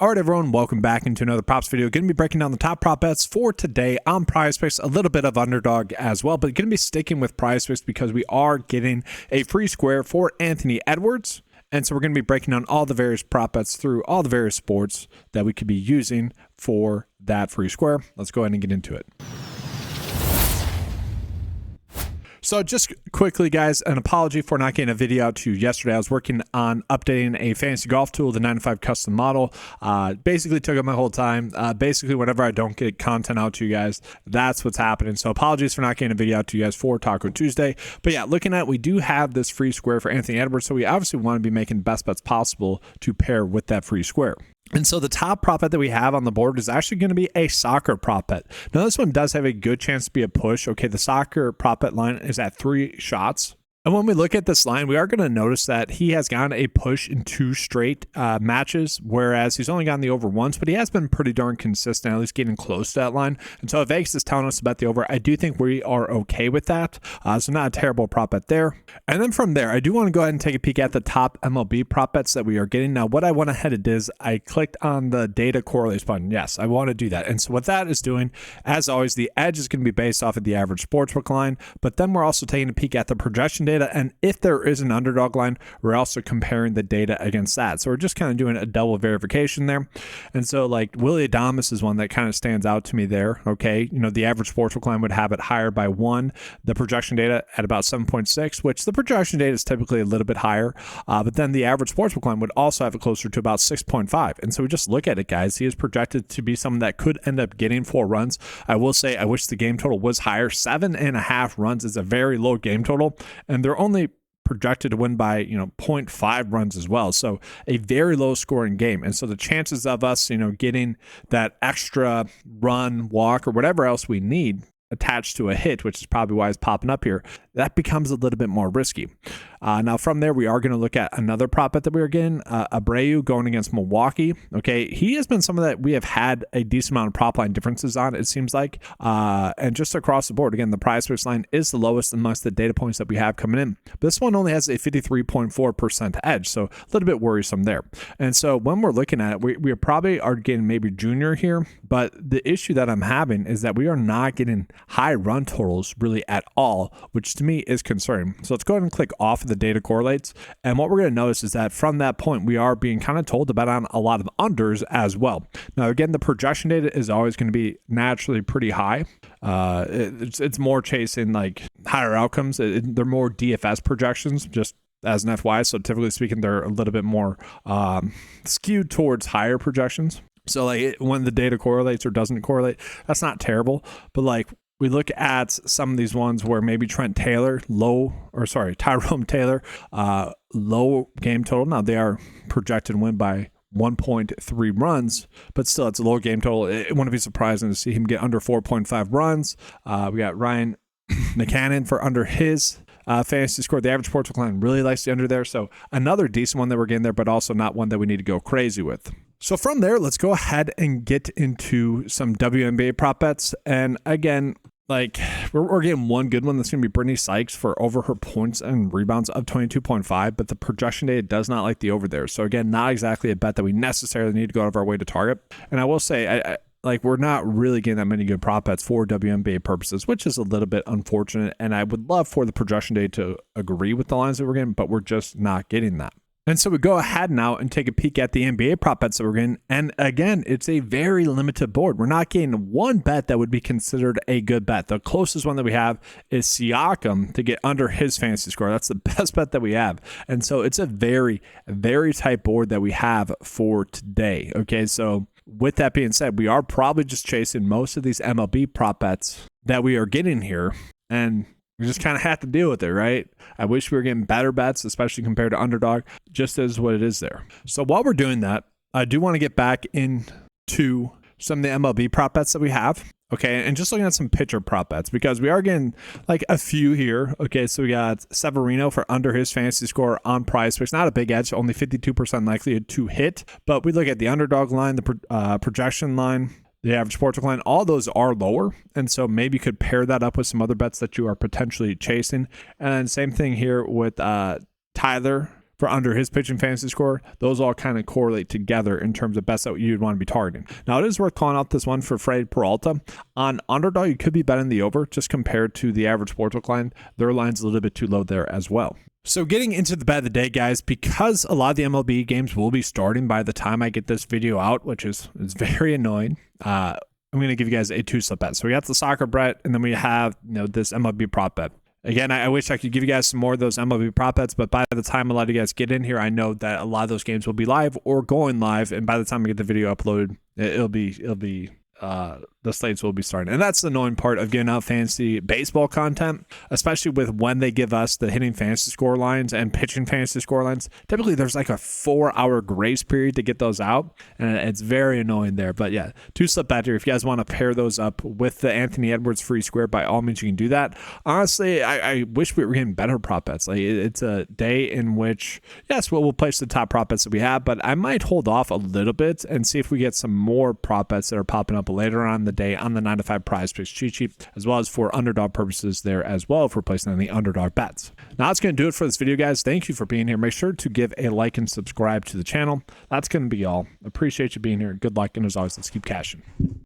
All right, everyone, welcome back into another props video. Going to be breaking down the top prop bets for today on PrizePicks, a little bit of underdog as well, but going to be sticking with PrizePicks because we are getting a free square for Anthony Edwards. And so we're going to be breaking down all the various prop bets through all the various sports that we could be using for that free square. Let's go ahead and get into it. So just quickly, guys, an apology for not getting a video out to you yesterday. I was working on updating a fantasy golf tool, the 9-to-5 custom model. Basically took up my whole time. Basically, whenever I don't get content out to you guys, that's what's happening. So apologies for not getting a video out to you guys for Taco Tuesday. But yeah, looking at, we do have this free square for Anthony Edwards. So we obviously want to be making the best bets possible to pair with that free square. And so the top prop bet that we have on the board is actually going to be a soccer prop bet. Now, this one does have a good chance to be a push. Okay, the soccer prop bet line is at 3 shots. And when we look at this line, we are going to notice that he has gotten a push in 2 straight matches, whereas he's only gotten the over once, but he has been pretty darn consistent, at least getting close to that line. And so if Vegas is telling us to bet the over, I do think we are okay with that. So not a terrible prop bet there. And then from there, I do want to go ahead and take a peek at the top MLB prop bets that we are getting. Now, what I went ahead and did is I clicked on the data correlates button. Yes, I want to do that. And so what that is doing, as always, the edge is going to be based off of the average sportsbook line, but then we're also taking a peek at the projection data. And if there is an underdog line, we're also comparing the data against that. So we're just kind of doing a double verification there. And so like Willie Adames is one that kind of stands out to me there. Okay. You know, the average sportsbook line would have it higher by 1, the projection data at about 7.6, which the projection data is typically a little bit higher. But then the average sportsbook line would also have it closer to about 6.5. And so we just look at it, guys. He is projected to be someone that could end up getting 4 runs. I will say, I wish the game total was higher. 7.5 runs is a very low game total. And they're only projected to win by 0.5 runs as well, so a very low scoring game. And so the chances of us getting that extra run, walk, or whatever else we need attached to a hit, which is probably why it's popping up here, that becomes a little bit more risky. Now from there, we are going to look at another prop bet that we are getting, Abreu going against Milwaukee. Okay, he has been someone that we have had a decent amount of prop line differences on, it seems like, and just across the board, again, the PrizePicks line is the lowest amongst the data points that we have coming in. But this one only has a 53.4% edge, so a little bit worrisome there. And so when we're looking at it, we probably are getting maybe junior here, but the issue that I'm having is that we are not getting high run totals really at all, which to me is concerning. So let's go ahead and click off of the data correlates. And what we're going to notice is that from that point, we are being kind of told to bet on a lot of unders as well. Now, again, the projection data is always going to be naturally pretty high. It's more chasing like higher outcomes. They're more DFS projections, just as an FYI. So typically speaking, they're a little bit more skewed towards higher projections. So like when the data correlates or doesn't correlate, that's not terrible. But like we look at some of these ones where maybe Tyrone Taylor, low game total. Now they are projected to win by 1.3 runs, but still it's a low game total. It wouldn't be surprising to see him get under 4.5 runs. We got Ryan McCannon for under his fantasy score. The average sportsbook line really likes the under there. So another decent one that we're getting there, but also not one that we need to go crazy with. So from there, let's go ahead and get into some WNBA prop bets. And again, like we're getting one good one. That's going to be Brittany Sykes for over her points and rebounds of 22.5, but the projection data does not like the over there. So again, not exactly a bet that we necessarily need to go out of our way to target. And I will say, like we're not really getting that many good prop bets for WNBA purposes, which is a little bit unfortunate. And I would love for the projection data to agree with the lines that we're getting, but we're just not getting that. And so we go ahead now and take a peek at the NBA prop bets that we're getting. And again, it's a very limited board. We're not getting one bet that would be considered a good bet. The closest one that we have is Siakam to get under his fantasy score. That's the best bet that we have. And so it's a very, very tight board that we have for today. Okay, so with that being said, we are probably just chasing most of these MLB prop bets that we are getting here. And we just kind of have to deal with it, right? I wish we were getting better bets, especially compared to underdog, just as what it is there. So while we're doing that, I do want to get back into some of the MLB prop bets that we have. Okay, and just looking at some pitcher prop bets because we are getting like a few here. Okay, so we got Severino for under his fantasy score on PrizePicks. Not a big edge, only 52% likelihood to hit. But we look at the underdog line, the projection line, the average sportsbook line, all those are lower. And so maybe you could pair that up with some other bets that you are potentially chasing. And then same thing here with Tyler for under his pitching fantasy score. Those all kind of correlate together in terms of bets that you'd want to be targeting. Now, it is worth calling out this one for Fred Peralta. On Underdog, you could be betting the over just compared to the average sportsbook line. Their line's a little bit too low there as well. So getting into the bet of the day, guys, because a lot of the MLB games will be starting by the time I get this video out, which is very annoying. I'm going to give you guys a 2-slip bet. So we got the soccer bet, and then we have this MLB prop bet. Again, I wish I could give you guys some more of those MLB prop bets, but by the time a lot of you guys get in here, I know that a lot of those games will be live or going live, and by the time I get the video uploaded, it'll be the slates will be starting. And that's the annoying part of getting out fantasy baseball content, especially with when they give us the hitting fantasy score lines and pitching fantasy score lines. Typically, there's like a 4-hour grace period to get those out, and it's very annoying there. But yeah, 2-slip bet here. If you guys want to pair those up with the Anthony Edwards free square, by all means, you can do that. Honestly, I wish we were getting better prop bets. Like, it's a day in which, yes, we'll place the top prop bets that we have, but I might hold off a little bit and see if we get some more prop bets that are popping up later on the day on the 9-to-5 PrizePicks cheat sheet, as well as for underdog purposes there as well, if we're placing on the underdog bets. Now, that's going to do it for this video, guys. Thank you for being here. Make sure to give a like and subscribe to the channel. That's going to be all. Appreciate you being here. Good luck, and as always, let's keep cashing.